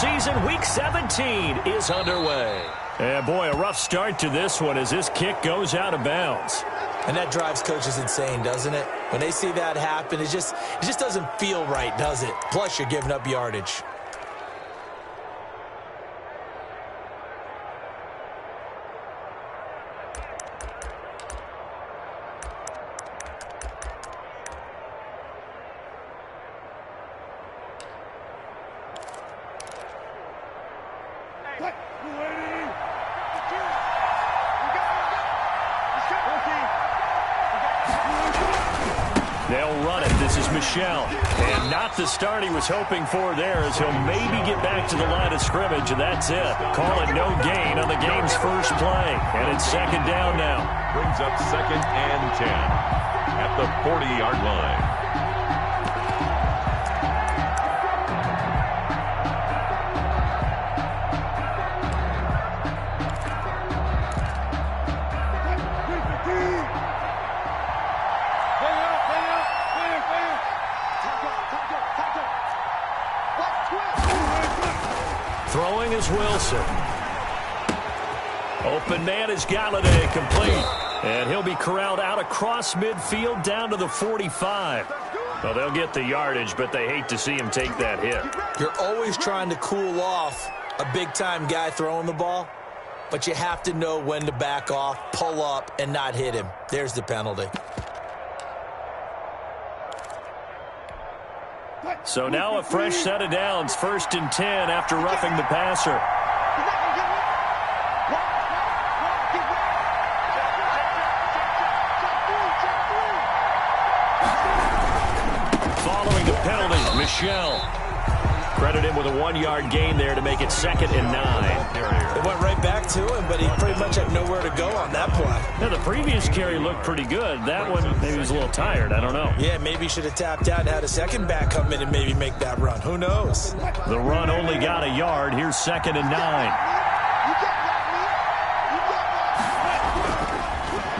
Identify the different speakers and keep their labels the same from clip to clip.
Speaker 1: season. Week 17 is underway. And boy, a rough start to this one as this kick goes out of bounds.
Speaker 2: And that drives coaches insane, doesn't it? When they see that happen, it just doesn't feel right, does it? Plus, you're giving up yardage.
Speaker 1: They'll run it. This is Michel. And not the start he was hoping for there, as he'll maybe get back to the line of scrimmage, and that's it. Call it no gain on the game's first play. And it's second down now.
Speaker 3: Brings up 2nd and 10 at the 40-yard line.
Speaker 1: Throwing is Wilson. Open man is Galladay, complete. And he'll be corralled out across midfield down to the 45. Well, they'll get the yardage, but they hate to see him take that hit.
Speaker 2: You're always trying to cool off a big-time guy throwing the ball, but you have to know when to back off, pull up, and not hit him. There's the penalty.
Speaker 1: So now a fresh set of downs, 1st and 10 after roughing the passer. Following the penalty, Michel. Credit him with a 1-yard gain there to make it 2nd and 9.
Speaker 2: It went right back to him, but he pretty much had nowhere to go on that play.
Speaker 1: Now, the previous carry looked pretty good. That one, maybe he was a little tired. I don't know.
Speaker 2: Yeah, maybe he should have tapped out and had a second back come in and maybe make that run. Who knows?
Speaker 1: The run only got a yard. Here's 2nd and 9.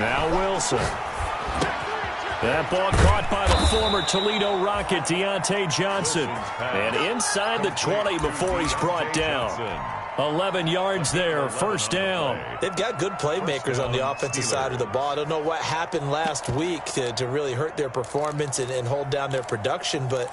Speaker 1: Now Wilson. That ball caught by the former Toledo Rocket, Deontay Johnson. And inside the 20 before he's brought down. 11 yards there, 1st down.
Speaker 2: They've got good playmakers on the offensive side of the ball. I don't know what happened last week to really hurt their performance and hold down their production, but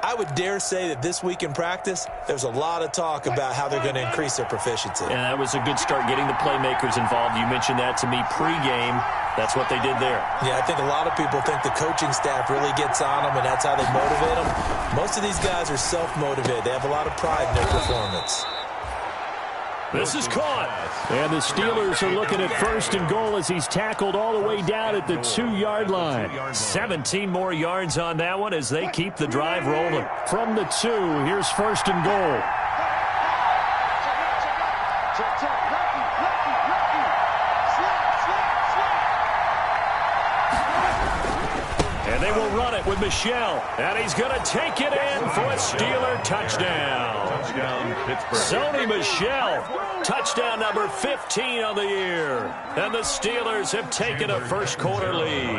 Speaker 2: I would dare say that this week in practice, there's a lot of talk about how they're going to increase their proficiency.
Speaker 1: And that was a good start getting the playmakers involved. You mentioned that to me pregame. That's what they did there.
Speaker 2: Yeah, I think a lot of people think the coaching staff really gets on them, and that's how they motivate them. Most of these guys are self-motivated. They have a lot of pride in their performance.
Speaker 1: This is caught. And the Steelers are looking at 1st and goal as he's tackled all the way down at the 2-yard line. 17 more yards on that one as they keep the drive rolling. From the 2, here's 1st and goal. And they will run it with Michel. And he's going to take it in for a Steeler touchdown. Sony Michel, touchdown number 15 on the year. And the Steelers have taken a first-quarter lead.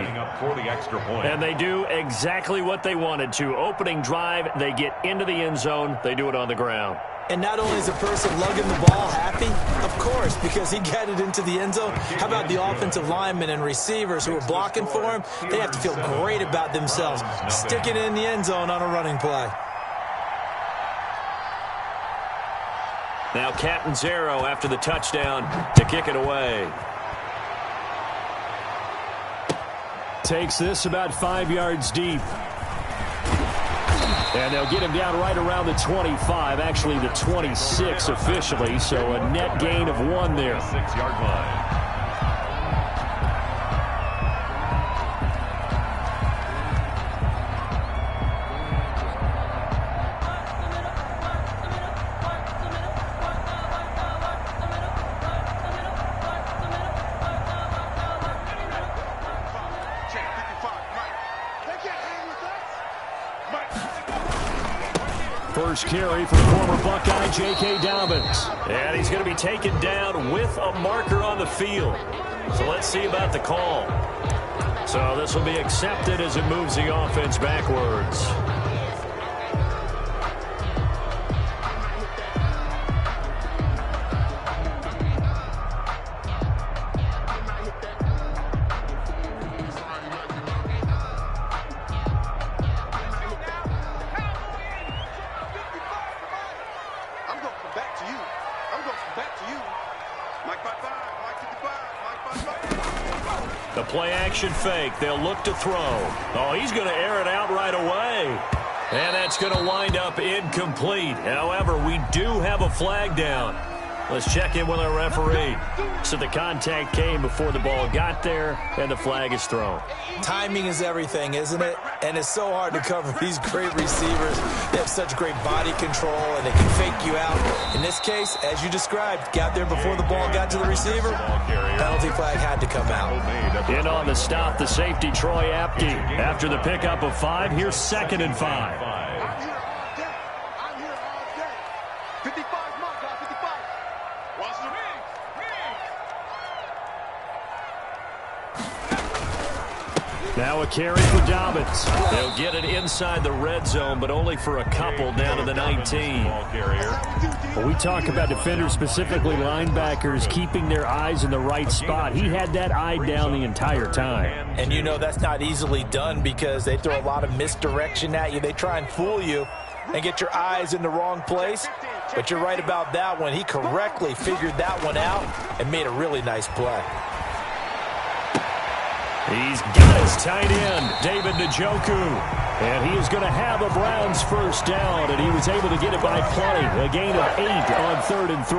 Speaker 1: And they do exactly what they wanted to. Opening drive, they get into the end zone. They do it on the ground.
Speaker 2: And not only is the person lugging the ball happy, of course, because he got it into the end zone. How about the offensive linemen and receivers who are blocking for him? They have to feel great about themselves, sticking it in the end zone on a running play.
Speaker 1: Now Catanzaro after the touchdown to kick it away. Takes this about 5 yards deep. And they'll get him down right around the 25, actually the 26 officially, so a net gain of 1 there.
Speaker 3: 6-yard line.
Speaker 1: First carry for former Buckeye J.K. Dobbins. And he's going to be taken down with a marker on the field. So let's see about the call. So this will be accepted as it moves the offense backwards. The play-action fake. They'll look to throw. Oh, he's going to air it out right away. And that's going to wind up incomplete. However, we do have a flag down. Let's check in with our referee. So the contact came before the ball got there, and the flag is thrown.
Speaker 2: Timing is everything, isn't it? And it's so hard to cover these great receivers. They have such great body control, and they can fake you out. In this case, as you described, got there before the ball got to the receiver. Penalty flag had to come out.
Speaker 1: In on the stop, the safety, Troy Apke. After the pickup of 5, here's 2nd and 5. Now a carry for Dobbins. They'll get it inside the red zone, but only for a couple down to the 19.
Speaker 4: When we talk about defenders, specifically linebackers, keeping their eyes in the right spot, he had that eye down the entire time.
Speaker 2: And you know that's not easily done because they throw a lot of misdirection at you. They try and fool you and get your eyes in the wrong place. But you're right about that one. He correctly figured that one out and made a really nice play.
Speaker 1: He's got his tight end, David Njoku. And he is going to have a Browns first down, and he was able to get it by plenty. A gain of 8 on 3rd and 3.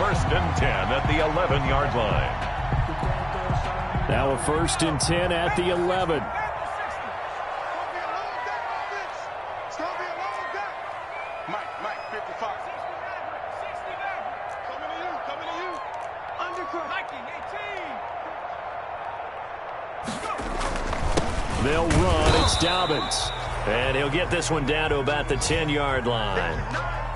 Speaker 3: 1st and 10 at the 11-yard line.
Speaker 4: Now a 1st and 10 at the 11.
Speaker 1: They'll run. It's Dobbins. And he'll get this one down to about the 10-yard line.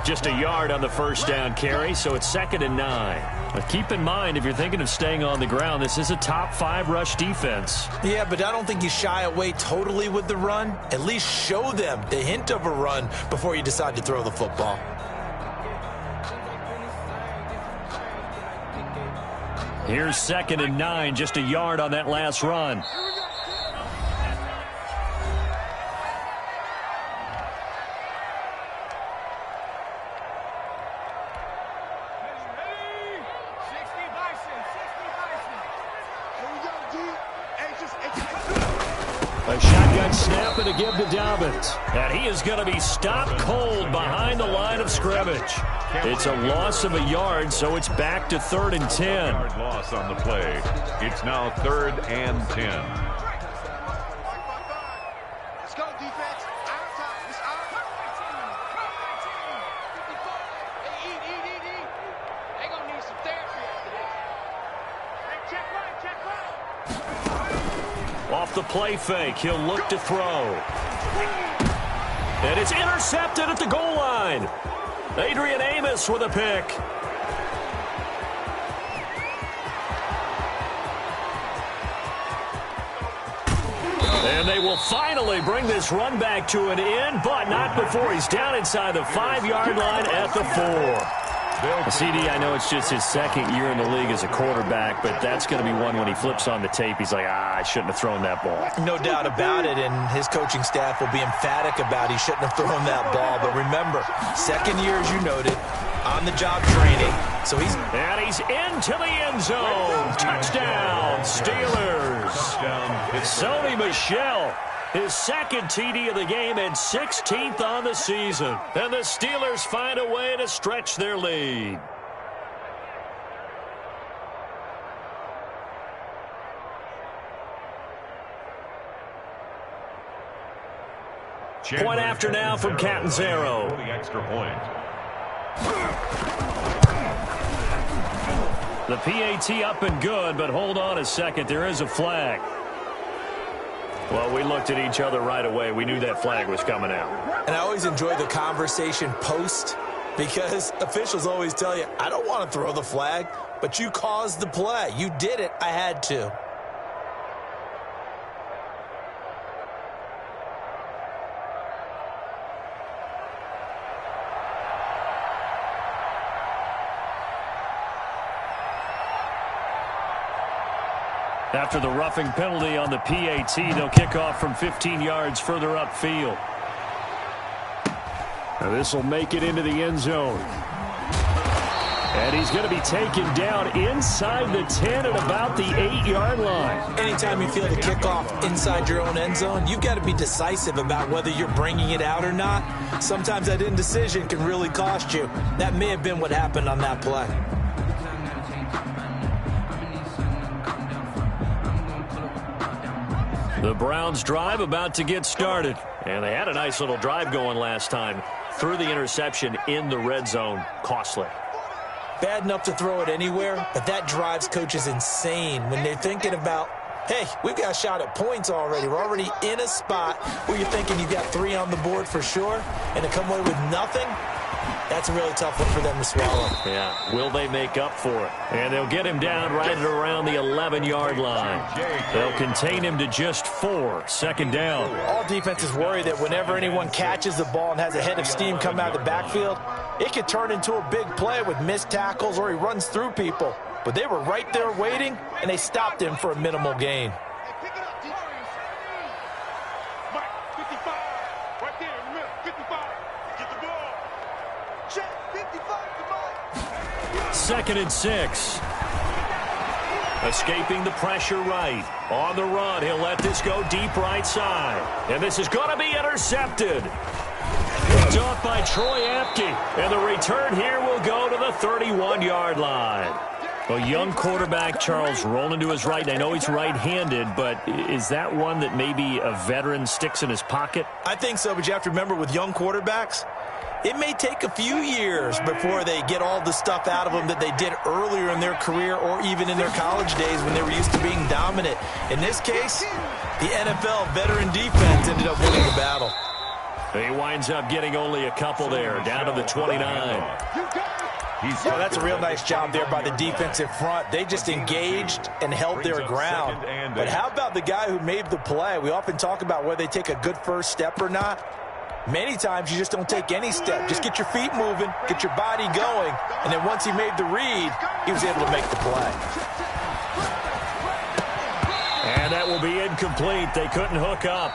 Speaker 1: Just a yard on the first down carry, so it's 2nd and 9. But keep in mind, if you're thinking of staying on the ground, this is a top 5 rush defense.
Speaker 2: Yeah, but I don't think you shy away totally with the run. At least show them the hint of a run before you decide to throw the football.
Speaker 1: Here's 2nd and 9, just a yard on that last run. A shotgun snap and a give to Dobbins. And he is going to be stopped cold behind the line of scrimmage. It's a loss of a yard, so it's back to 3rd and 10.
Speaker 3: Loss on the play. It's now 3rd and 10.
Speaker 5: Let's go, defense. Our time. It's our time. Eat. They're going to need some therapy after this. Hey, check right.
Speaker 1: Off the play fake, he'll look to throw. And it's intercepted at the goal line. Adrian Amos with a pick. And they will finally bring this run back to an end, but not before he's down inside the 5-yard line at the 4. CD, I know it's just his 2nd year in the league as a quarterback, but that's going to be one when he flips on the tape. He's like, I shouldn't have thrown that ball.
Speaker 2: No doubt about it, and his coaching staff will be emphatic about he shouldn't have thrown that ball. But remember, 2nd year, as you noted, on-the-job training. So he's
Speaker 1: into the end zone. Touchdown, Steelers. Sony Michel, his 2nd TD of the game and 16th on the season. And the Steelers find a way to stretch their lead. Point after now from Catanzaro.
Speaker 3: The extra point.
Speaker 1: The PAT up and good, but hold on a second. There is a flag. Well, we looked at each other right away. We knew that flag was coming out.
Speaker 2: And I always enjoy the conversation post because officials always tell you, I don't want to throw the flag, but you caused the play. You did it. I had to.
Speaker 1: After the roughing penalty on the PAT, they'll kick off from 15 yards further upfield. Now this will make it into the end zone.
Speaker 4: And he's going to be taken down inside the 10 at about the 8-yard line.
Speaker 2: Anytime you feel the kickoff inside your own end zone, you've got to be decisive about whether you're bringing it out or not. Sometimes that indecision can really cost you. That may have been what happened on that play.
Speaker 1: The Browns drive about to get started. And they had a nice little drive going last time. Threw the interception in the red zone. Costly.
Speaker 2: Bad enough to throw it anywhere, but that drives coaches insane when they're thinking about, hey, we've got a shot at points already. We're already in a spot where you're thinking you've got 3 on the board for sure, and to come away with nothing, that's a really tough one for them to swallow.
Speaker 1: Yeah, will they make up for it? And they'll get him down right at around the 11-yard line. They'll contain him to just 4, second down.
Speaker 2: All defenses worry that whenever anyone catches the ball and has a head of steam come out of the backfield, it could turn into a big play with missed tackles or he runs through people. But they were right there waiting, and they stopped him for a minimal gain.
Speaker 1: Second and 6. Escaping the pressure right. On the run, he'll let this go deep right side. And this is going to be intercepted. Picked off by Troy Apke. And the return here will go to the 31-yard line. A young quarterback, Charles, rolling to his right. I know he's right-handed, but is that one that maybe a veteran sticks in his pocket?
Speaker 2: I think so, but you have to remember with young quarterbacks, it may take a few years before they get all the stuff out of them that they did earlier in their career or even in their college days when they were used to being dominant. In this case, the NFL veteran defense ended up winning the battle.
Speaker 1: He winds up getting only a couple there, down to the 29.
Speaker 2: Well, that's a real nice job there by the defensive front. They just engaged and held their ground. But how about the guy who made the play? We often talk about whether they take a good first step or not. Many times you just don't take any step. Just get your feet moving, get your body going, and then once he made the read, he was able to make the play.
Speaker 1: And that will be incomplete. They couldn't hook up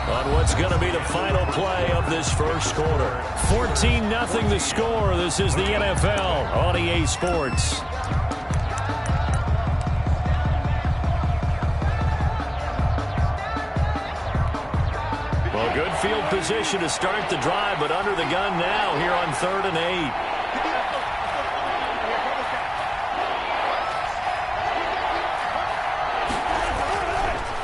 Speaker 1: on what's going to be the final play of this first quarter. 14-0 the score. This is the NFL on EA Sports. Well, good field position to start the drive, but under the gun now here on 3rd and 8.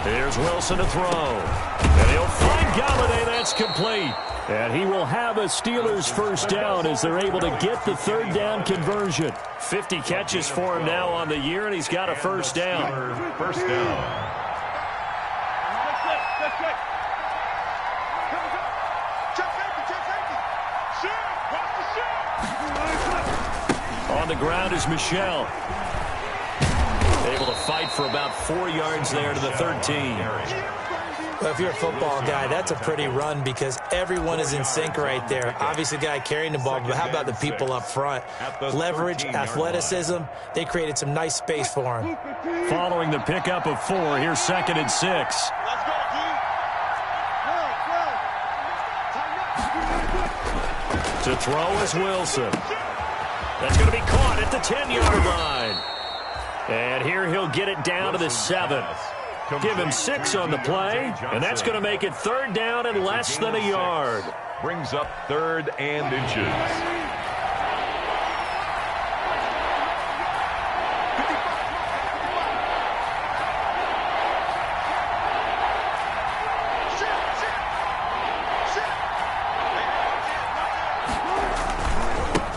Speaker 1: Here's Wilson to throw. And he'll find Galladay. That's complete. And he will have a Steelers first down as they're able to get the 3rd down conversion. 50 catches for him now on the year, and he's got a first down.
Speaker 3: First down.
Speaker 1: On the ground is Michelle. Able to fight for about 4 yards there to the 13.
Speaker 2: Well, if you're a football guy, that's a pretty run because everyone is in sync right there. Obviously, the guy carrying the ball, but how about the people up front? Leverage, athleticism, they created some nice space for him.
Speaker 1: Following the pickup of 4, here's 2nd and 6. To throw is Wilson. That's going to be caught at the 10-yard line. And here he'll get it down to the 7. Give him 6 on the play, and that's going to make it 3rd down and less than a yard.
Speaker 3: Brings up 3rd and inches.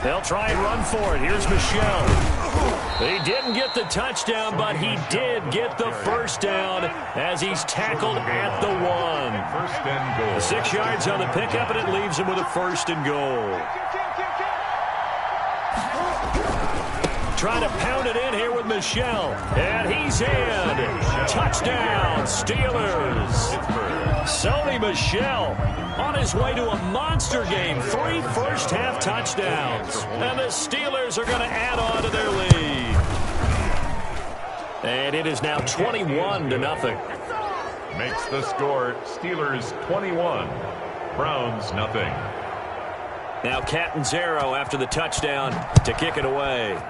Speaker 1: They'll try and run for it. Here's Michelle. He didn't get the touchdown, but he did get the first down as he's tackled at the 1.
Speaker 3: First and goal.
Speaker 1: 6 yards on the pickup, and it leaves him with a 1st and goal. Trying to pound it in here with Michelle. And he's in. Touchdown, Steelers. Sony Michel on his way to a monster game. 3 first-half touchdowns. And the Steelers are going to add on to their lead. And it is now 21-0.
Speaker 3: Makes the score Steelers 21, Browns nothing.
Speaker 1: Now Catanzaro after the touchdown to kick it away.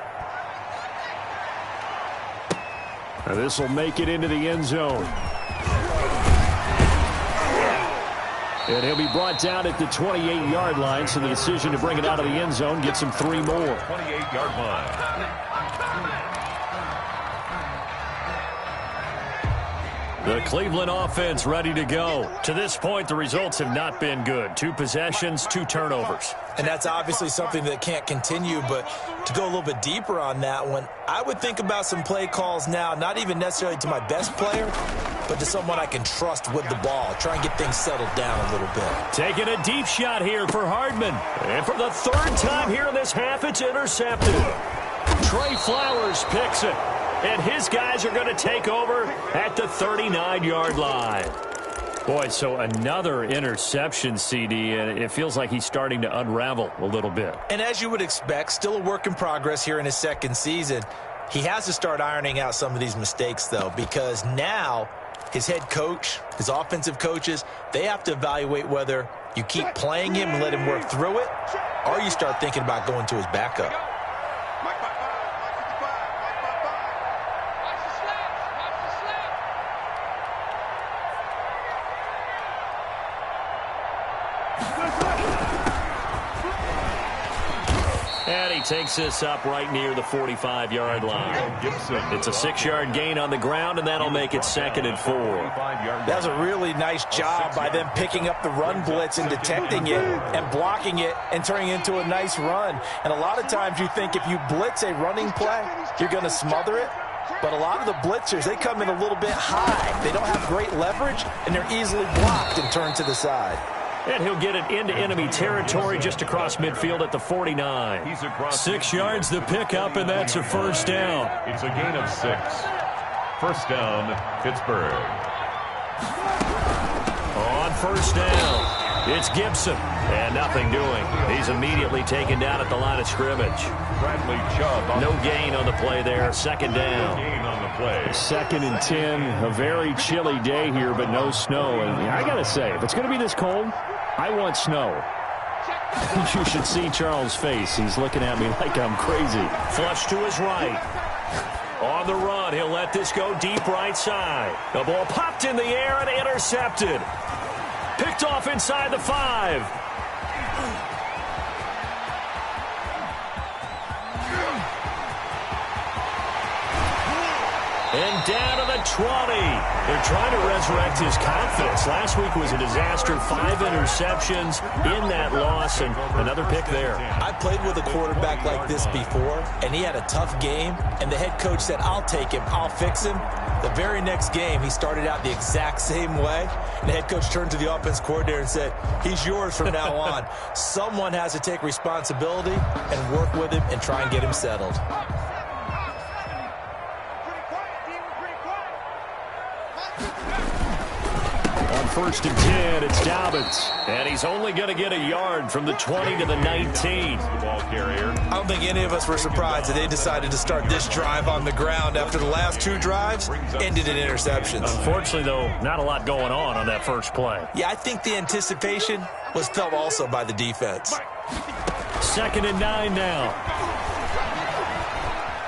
Speaker 4: This will make it into the end zone. And he'll be brought down at the 28-yard line, so the decision to bring it out of the end zone gets him 3 more.
Speaker 3: 28-yard line.
Speaker 1: The Cleveland offense ready to go. To this point, the results have not been good. 2 possessions, 2 turnovers.
Speaker 2: And that's obviously something that can't continue, but to go a little bit deeper on that one, I would think about some play calls now, not even necessarily to my best player, but to someone I can trust with the ball. Try and get things settled down a little bit.
Speaker 1: Taking a deep shot here for Hardman. And for the 3rd time here in this half, it's intercepted. Trey Flowers picks it. And his guys are going to take over at the 39-yard line. Boy, so another interception, CD, and it feels like he's starting to unravel a little bit.
Speaker 2: And as you would expect, still a work in progress here in his 2nd season. He has to start ironing out some of these mistakes, though, because now his head coach, his offensive coaches, they have to evaluate whether you keep playing him and let him work through it, or you start thinking about going to his backup.
Speaker 1: And he takes this up right near the 45-yard line. It's a 6-yard gain on the ground, and that'll make it 2nd and 4.
Speaker 2: That was a really nice job by them picking up the run blitz and detecting it and blocking it and turning it into a nice run. And a lot of times you think if you blitz a running play, you're going to smother it. But a lot of the blitzers, they come in a little bit high. They don't have great leverage, and they're easily blocked and turned to the side.
Speaker 1: And he'll get it into enemy territory just across midfield at the 49. 6 yards the pickup, and that's a 1st down.
Speaker 3: It's a gain of 6. 1st down, Pittsburgh.
Speaker 1: On 1st down, it's Gibson. And nothing doing. He's immediately taken down at the line of scrimmage.
Speaker 3: Bradley Chubb.
Speaker 1: No gain on the play there. 2nd down.
Speaker 3: No gain on the play.
Speaker 4: 2nd and 10. A very chilly day here, but no snow. And I got to say, if it's going to be this cold, I want snow. You should see Charles' face. He's looking at me like I'm crazy.
Speaker 1: Flush to his right. On the run, he'll let this go deep right side. The ball popped in the air and intercepted. Picked off inside the 5. And down to the 20. They're trying to resurrect his confidence. Last week was a disaster. 5 interceptions in that loss, and another pick there.
Speaker 2: I played with a quarterback like this before, and he had a tough game, and the head coach said, I'll take him, I'll fix him. The very next game, he started out the exact same way, and the head coach turned to the offense coordinator and said, he's yours from now on. Someone has to take responsibility and work with him and try and get him settled.
Speaker 4: On 1st and 10, it's Dobbins.
Speaker 1: And he's only going to get a yard from the 20 to the 19.
Speaker 3: The ball carrier.
Speaker 2: I don't think any of us were surprised that they decided to start this drive on the ground after the last 2 drives ended in interceptions.
Speaker 1: Unfortunately, though, not a lot going on that first play.
Speaker 2: Yeah, I think the anticipation was felt also by the defense.
Speaker 1: 2nd and 9 now.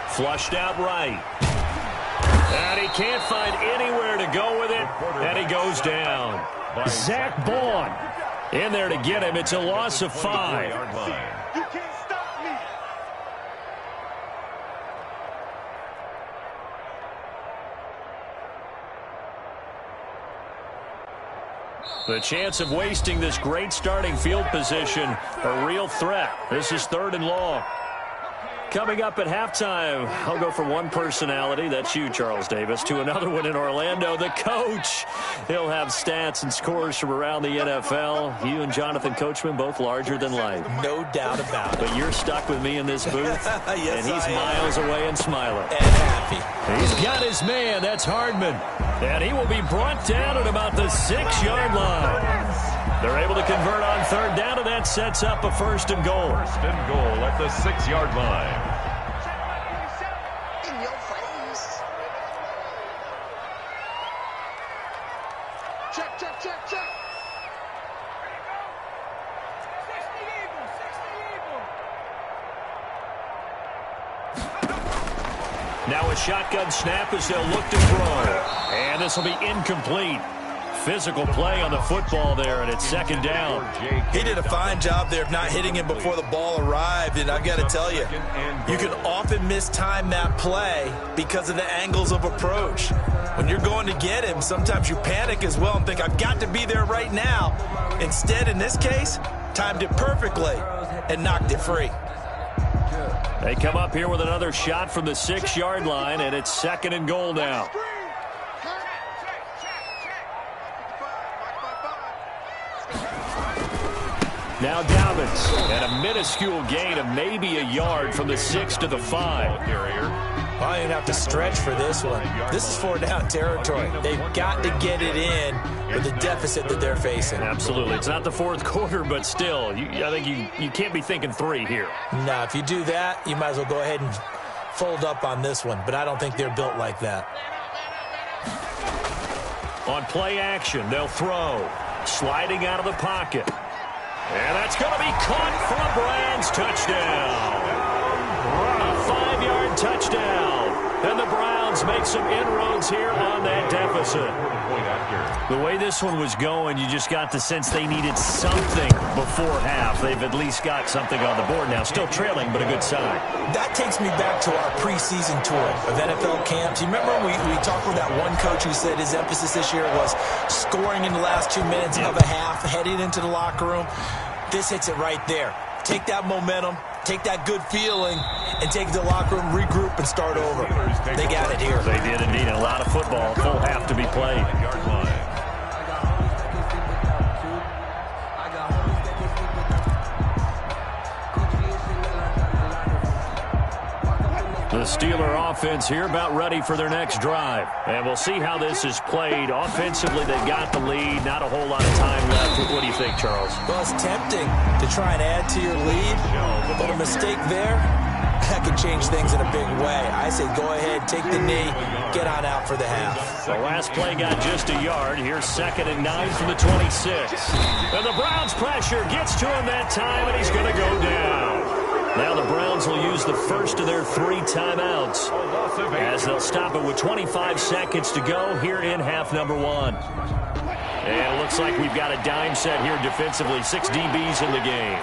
Speaker 1: Flushed out right. And he can't find anywhere to go with it, and he goes down.
Speaker 4: Zach Bond
Speaker 1: in there to get him. It's a loss of 5.
Speaker 5: You can't stop me.
Speaker 1: The chance of wasting this great starting field position, a real threat. This is 3rd and long. Coming up at halftime, I'll go from one personality, that's you, Charles Davis, to another one in Orlando, the coach. He'll have stats and scores from around the NFL. You and Jonathan Coachman, both larger than life.
Speaker 2: No doubt about it.
Speaker 1: But you're stuck with me in this booth,
Speaker 2: Yes,
Speaker 1: and he's miles away and smiling.
Speaker 2: And happy.
Speaker 1: He's got his man, that's Hardman. And he will be brought down at about the 6-yard line. They're able to convert on 3rd down, and that sets up a 1st and goal.
Speaker 3: 1st and goal at the 6-yard line.
Speaker 5: In your face. Check, check, check, check.
Speaker 1: Now a shotgun snap as they'll look to throw. And this will be incomplete. Physical play on the football there, and it's second down.
Speaker 2: He did a fine job there of not hitting him before the ball arrived, and I've got to tell you, you can often mistime that play because of the angles of approach. When you're going to get him, sometimes you panic as well and think, I've got to be there right now. Instead, in this case, timed it perfectly and knocked it free.
Speaker 1: They come up here with another shot from the 6-yard line, and it's second and goal now. Now Dobbins, and a minuscule gain of maybe a yard from the 6 to the 5.
Speaker 2: I didn't have to stretch for this one. This is 4-down territory. They've got to get it in with the deficit that they're facing.
Speaker 1: Absolutely. It's not the fourth quarter, but still, I think you can't be thinking 3 here.
Speaker 2: Now, if you do that, you might as well go ahead and fold up on this one, but I don't think they're built like that.
Speaker 1: On play action, they'll throw. Sliding out of the pocket. And that's going to be caught for a Browns touchdown. A 5-yard touchdown. And the Browns make some inroads here on that deficit. The way this one was going, you just got the sense they needed something before half. They've at least got something on the board now. Still trailing, but a good sign.
Speaker 2: That takes me back to our preseason tour of NFL camps. You remember we talked with that one coach who said his emphasis this year was scoring in the last 2 minutes of a half, heading into the locker room. This hits it right there. Take that momentum, take that good feeling, and take it to the locker room, regroup, and start over. They got it here.
Speaker 1: They did indeed. A lot of football, full half to be played. The Steeler offense here about ready for their next drive. And we'll see how this is played. Offensively, they've got the lead. Not a whole lot of time left. What do you think, Charles?
Speaker 2: Well, it's tempting to try and add to your lead, but a mistake there, that could change things in a big way. I say go ahead, take the knee, get on out for the half.
Speaker 1: The last play got just a yard. Here's 2nd and 9 from the 26. And the Browns pressure gets to him that time, and he's going to go down. Now the Browns will use the first of their 3 timeouts as they'll stop it with 25 seconds to go here in half number 1. And it looks like we've got a dime set here defensively. 6 DBs in the game.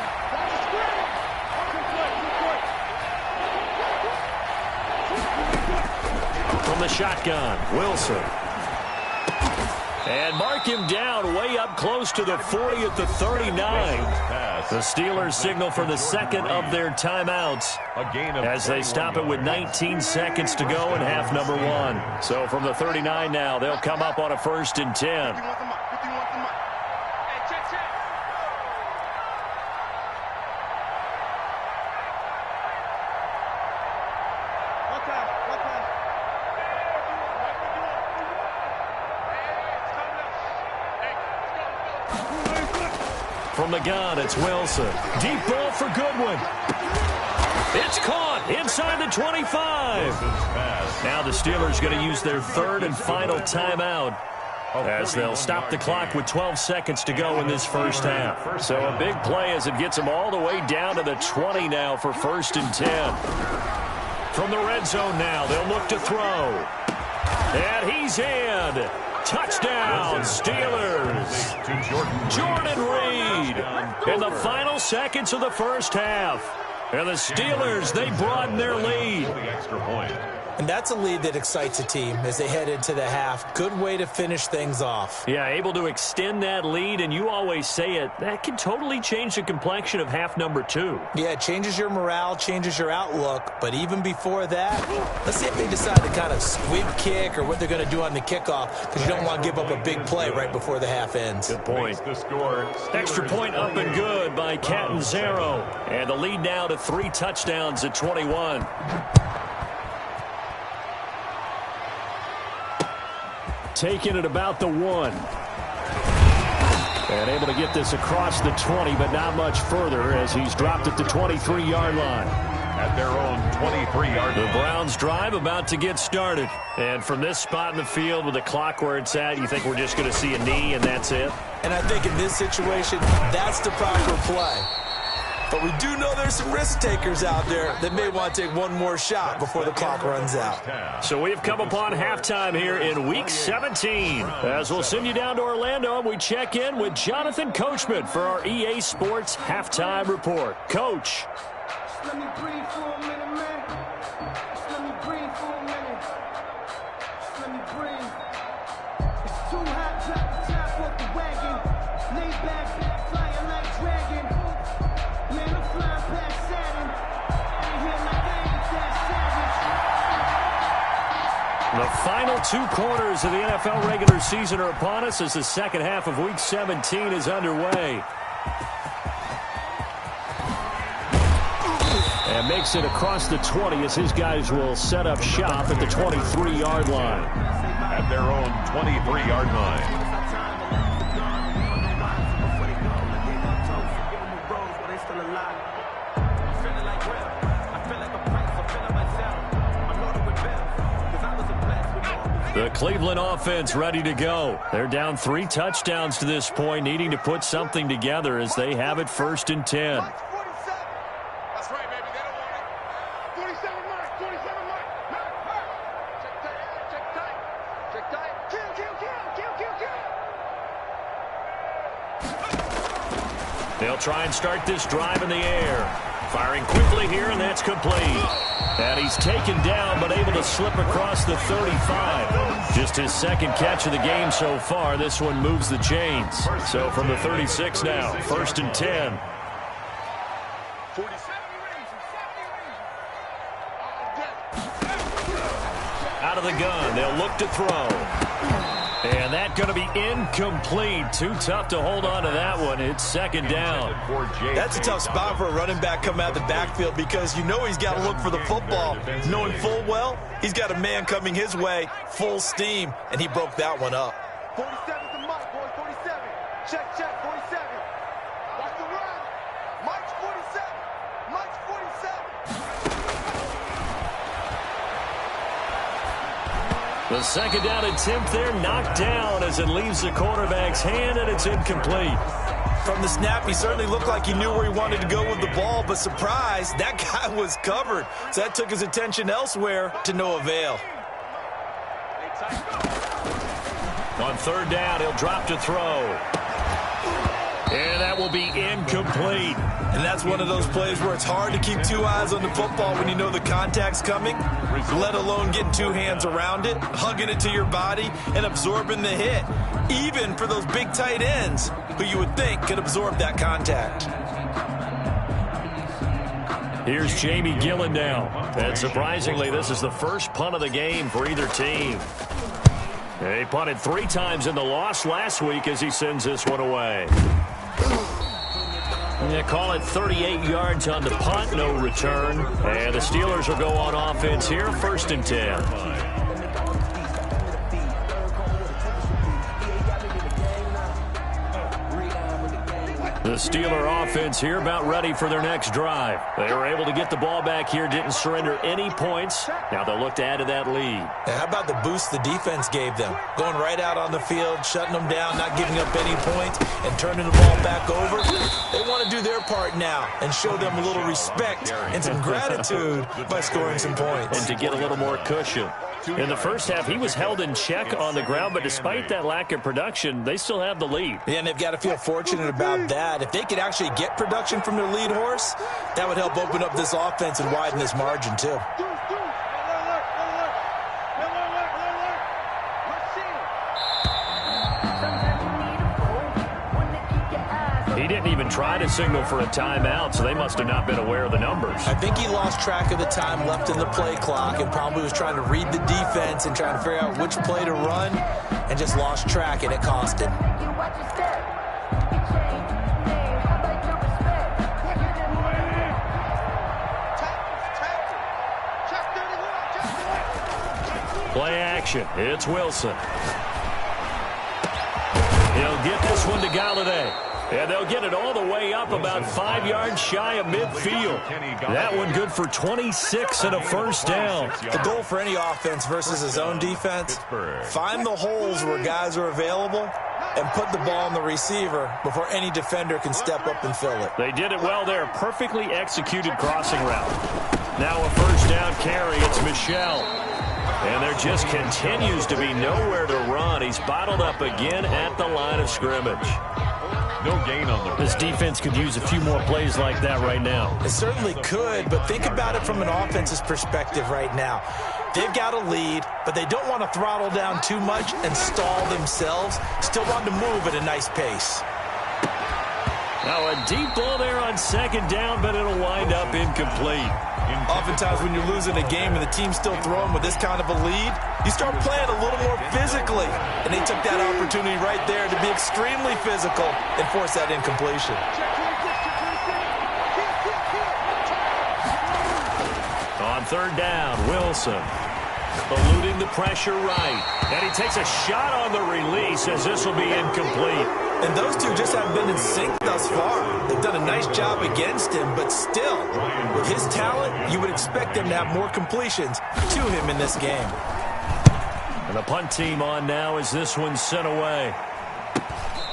Speaker 1: From the shotgun, Wilson. And mark him down way up close to the 40 at the 39. The Steelers signal for the second of their timeouts as they stop it with 19 seconds to go in half number 1. So from the 39 now, they'll come up on a 1st and 10. From the gun, it's Wilson. Deep ball for Goodwin. It's caught inside the 25. Now the Steelers going to use their 3rd and final timeout as they'll stop the clock with 12 seconds to go in this first half. So a big play as it gets them all the way down to the 20 now for 1st and 10. From the red zone now, they'll look to throw. And he's in. Touchdown, Steelers. Jordan Reed in the final seconds of the first half. And the Steelers, they broaden their lead.
Speaker 2: And that's a lead that excites a team as they head into the half. Good way to finish things off.
Speaker 1: Yeah, able to extend that lead, and you always say it, that can totally change the complexion of half number 2.
Speaker 2: Yeah, it changes your morale, changes your outlook, but even before that, let's see if they decide to kind of squib kick or what they're going to do on the kickoff, because you don't want to give up a big play right before the half ends.
Speaker 1: Good point. Extra point up and good by Catanzaro, and the lead now to 3 touchdowns at 21. Taking it about the 1. And able to get this across the 20, but not much further as he's dropped at the 23-yard line.
Speaker 3: At their own 23-yard line.
Speaker 1: The Browns drive about to get started. And from this spot in the field with the clock where it's at, you think we're just going to see a knee and that's it?
Speaker 2: And I think in this situation, that's the proper play. But we do know there's some risk takers out there that may want to take one more shot before the clock runs out.
Speaker 1: So we've come upon halftime here in Week 17. As we'll send you down to Orlando, and we check in with Jonathan Coachman for our EA Sports Halftime Report. Coach.
Speaker 6: Let me breathe for a minute, man. Just let me breathe for a minute. Just let me breathe. It's too hot, drop the top off the wagon. Lay back, flying like dragon. Man, I'm flying past Saturn. Ain't here like I ain't that savage.
Speaker 1: The final 2 quarters of the NFL regular season are upon us as the second half of Week 17 is underway. And makes it across the 20 as his guys will set up shop at the 23-yard line.
Speaker 3: At their own 23-yard line.
Speaker 1: The Cleveland offense ready to go. They're down 3 touchdowns to this point, needing to put something together as they have it 1st and 10.
Speaker 5: That's right, baby. They don't want it. 47 mark. 47 mark. Check tight. Check tight. Kill.
Speaker 1: They'll try and start this drive in the air. Firing quickly here, and that's complete. And he's taken down, but able to slip across the 35. Just his second catch of the game so far. This one moves the chains. So from the 36 now, 1st and 10. Out of the gun, they'll look to throw. And that going to be incomplete. Too tough to hold on to that one. It's 2nd down.
Speaker 2: That's a tough spot for a running back coming out of the backfield because you know he's got to look for the football. Knowing full well, he's got a man coming his way, full steam, and he broke that one up.
Speaker 5: 47 to Mike, boy. 47. Check. 47. Watch the run. Mike's 47. Mike's 47.
Speaker 1: The 2nd down attempt there knocked down as it leaves the quarterback's hand, and it's incomplete.
Speaker 2: From the snap, he certainly looked like he knew where he wanted to go with the ball, but surprise, that guy was covered. So that took his attention elsewhere to no avail.
Speaker 1: On 3rd down, he'll drop to throw. And that will be incomplete.
Speaker 2: And that's one of those plays where it's hard to keep 2 eyes on the football when you know the contact's coming, let alone getting 2 hands around it, hugging it to your body, and absorbing the hit. Even for those big tight ends who you would think could absorb that contact.
Speaker 1: Here's Jamie Gillen now. And surprisingly, this is the first punt of the game for either team. He punted 3 times in the loss last week as he sends this one away. They call it 38 yards on the punt, no return. And the Steelers will go on offense here, 1st and 10. The Steeler offense here about ready for their next drive. They were able to get the ball back here, didn't surrender any points. Now they'll look to add to that lead.
Speaker 2: Now, how about the boost the defense gave them? Going right out on the field, shutting them down, not giving up any points, and turning the ball back over. They want to do their part now and show them a little respect and some gratitude by scoring some points.
Speaker 1: And to get a little more cushion. In the first half, he was held in check on the ground, but despite that lack of production, they still have the lead.
Speaker 2: Yeah, and they've got to feel fortunate about that. If they could actually get production from their lead horse, that would help open up this offense and widen this margin, too.
Speaker 1: He didn't even try to signal for a timeout, so they must have not been aware of the numbers.
Speaker 2: I think he lost track of the time left in the play clock and probably was trying to read the defense and trying to figure out which play to run and just lost track, and it cost him.
Speaker 1: Play action. It's Wilson. He'll get this one to Galladay. And they'll get it all the way up about 5 yards shy of midfield. That one good for 26 and a first down.
Speaker 2: The goal for any offense versus his own defense, find the holes where guys are available and put the ball on the receiver before any defender can step up and fill it.
Speaker 1: They did it well there. Perfectly executed crossing route. Now a first down carry. It's Michel. And there just continues to be nowhere to run. He's bottled up again at the line of scrimmage.
Speaker 3: No gain on the
Speaker 4: This defense could use a few more plays like that right now.
Speaker 2: It certainly could, but think about it from an offense's perspective right now. They've got a lead, but they don't want to throttle down too much and stall themselves. Still want to move at a nice pace.
Speaker 1: Now a deep ball there on second down, but it'll wind up incomplete.
Speaker 2: Oftentimes when you're losing a game and the team's still throwing with this kind of a lead, you start playing a little more physically. And they took that opportunity right there to be extremely physical and force that incompletion.
Speaker 1: On third down, Wilson eluding the pressure right. And he takes a shot on the release as this will be incomplete.
Speaker 2: And those two just haven't been in sync thus far. They've done a nice job against him, but still, with his talent, you would expect them to have more completions to him in this game.
Speaker 1: And the punt team on now as this one's sent away.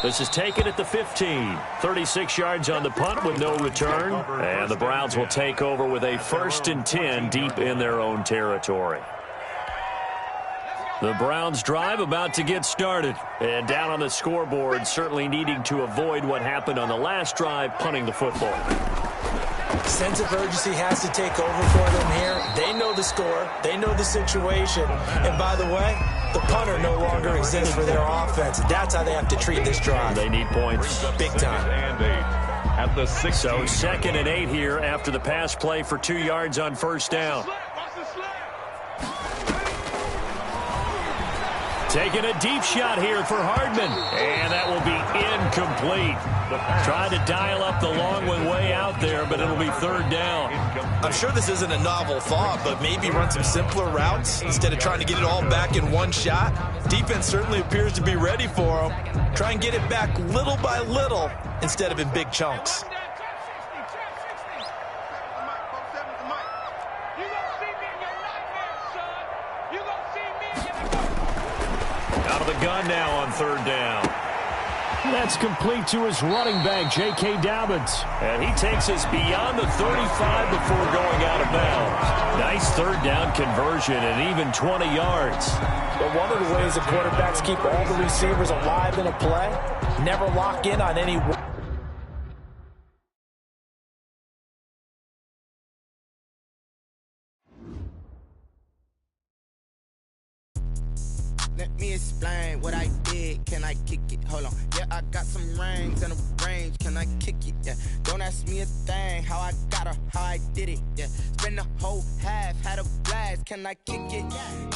Speaker 1: This is taken at the 15. 36 yards on the punt with no return. And the Browns will take over with a 1st and 10 deep in their own territory. The Browns drive about to get started. And down on the scoreboard, certainly needing to avoid what happened on the last drive, punting the football.
Speaker 2: Sense of urgency has to take over for them here. They know the score. They know the situation. And by the way, the punter no longer exists for their offense. That's how they have to treat this drive.
Speaker 1: They need points.
Speaker 2: Big time.
Speaker 3: And 8 at the 6.
Speaker 1: So 2nd and 8 here after the pass play for 2 yards on first down. Taking a deep shot here for Hardman. And that will be incomplete. Tried to dial up the long one way out there, but it'll be 3rd down.
Speaker 2: I'm sure this isn't a novel thought, but maybe run some simpler routes instead of trying to get it all back in one shot. Defense certainly appears to be ready for them. Try and get it back little by little instead of in big chunks.
Speaker 1: Out of the gun now on 3rd down.
Speaker 4: That's complete to his running back, J.K. Dobbins.
Speaker 1: And he takes us beyond the 35 before going out of bounds. Nice 3rd down conversion and even 20 yards.
Speaker 2: But one of the ways the quarterbacks keep all the receivers alive in a play, never lock in on any one.
Speaker 7: Let me explain what I did. Can I kick it? Hold on. Yeah, I got some rings and a range. Can I kick it? Yeah. Don't ask me a thing. How I got her, how I did it. Yeah. Spend the whole half, had a blast. Can I kick it?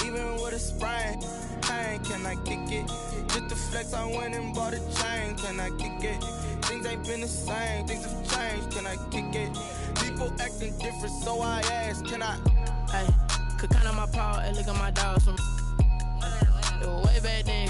Speaker 7: Even with a sprain. Pain, can I kick it? Just to flex, I went and bought a chain. Can I kick it? Things ain't been the same. Things have changed. Can I kick it? People acting different, so I ask. Can I?
Speaker 8: Hey, could count on my paw and look at my dogs from way back then.